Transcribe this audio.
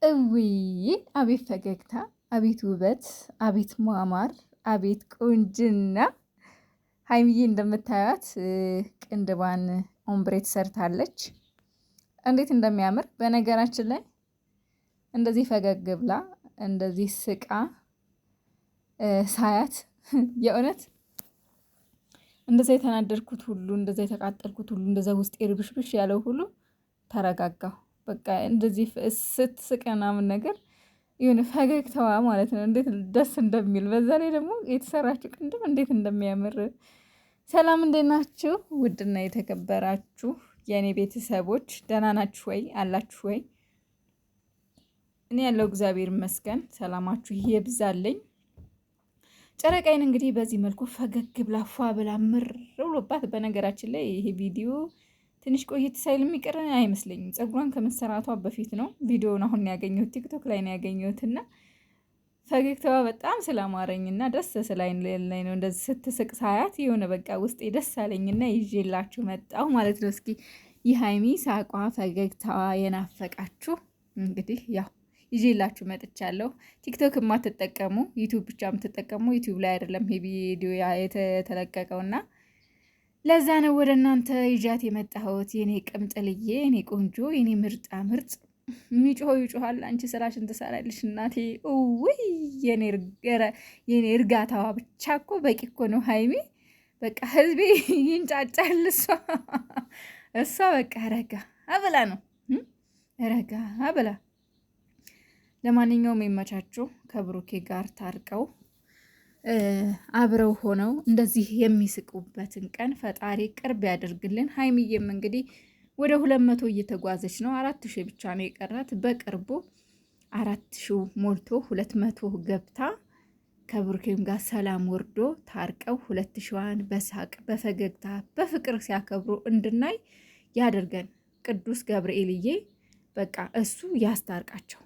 እዊ አቤት ፈገግታ፣ አቤት ውበት፣ አቤት ማማር፣ አቤት ቁንጅና። ሀይሚዬ እንደምታያት ቅንድባን ኦምብሬት ሰርታለች። እንዴት እንደሚያምር በነገራችን ላይ እንደዚህ ፈገግ ብላ እንደዚህ ስቃ ሳያት የእውነት እንደዛ የተናደድኩት ሁሉ እንደዛ የተቃጠልኩት ሁሉ እንደዛ ውስጥ ርብሽብሽ ያለው ሁሉ ተረጋጋሁ። በቃ እንደዚህ ስትስቅ ምናምን ነገር የሆነ ፈገግታዋ ማለት ነው እንዴት ደስ እንደሚል፣ በዛ ላይ ደግሞ የተሰራችው ቅንድብ እንዴት እንደሚያምር። ሰላም እንዴት ናችሁ? ውድና የተከበራችሁ የእኔ ቤተሰቦች ደህና ናችሁ ወይ? አላችሁ ወይ? እኔ ያለው እግዚአብሔር ይመስገን። ሰላማችሁ ይብዛልኝ። ጨረቃይን እንግዲህ በዚህ መልኩ ፈገግ ብላ ፏ ብላ ምር ብሎባት፣ በነገራችን ላይ ይሄ ቪዲዮ ትንሽ ቆየት ሳይል የሚቀር አይመስለኝም። ፀጉሯን ከመሰራቷ በፊት ነው። ቪዲዮውን አሁን ያገኘሁት ቲክቶክ ላይ ነው ያገኘሁት እና ፈገግታዋ በጣም ስላማረኝና ደስ ስላይን ላይ ነው እንደዚህ ስትስቅ ሳያት የሆነ በቃ ውስጤ ደስ አለኝና ይዤላችሁ መጣሁ ማለት ነው። እስኪ የሀይሚ ሳቋ ፈገግታዋ የናፈቃችሁ እንግዲህ ያው ይዤላችሁ መጥቻለሁ። ቲክቶክ የማትጠቀሙ ዩቲዩብ ብቻ የምትጠቀሙ ዩቲዩብ ላይ አይደለም ይሄ ቪዲዮ የተለቀቀውና ለዛ ነው ወደ እናንተ ይዣት የመጣሁት። የኔ ቅምጥልዬ፣ የኔ ቆንጆ፣ የኔ ምርጣ ምርጥ። የሚጮኸው ይጮሃል፣ አንቺ ስራሽን ትሰራለሽ እናቴ። ውይ የኔ እርጋታዋ ብቻ እኮ በቂ እኮ ነው ሀይሚ። በቃ ህዝቤ ይንጫጫል። እሷ በቃ ረጋ አብላ ነው ረጋ አብላ። ለማንኛውም የመቻቸው ከብሩኬ ጋር ታርቀው አብረው ሆነው እንደዚህ የሚስቁበትን ቀን ፈጣሪ ቅርብ ያደርግልን። ሀይሚዬም እንግዲህ ወደ 200 እየተጓዘች ነው። 4000 ብቻ ነው የቀራት። በቅርቡ 4000 ሞልቶ 200 ገብታ ከብሩኬም ጋር ሰላም ወርዶ ታርቀው 2000ዋን በሳቅ በፈገግታ በፍቅር ሲያከብሩ እንድናይ ያደርገን። ቅዱስ ገብርኤልዬ በቃ እሱ ያስታርቃቸው።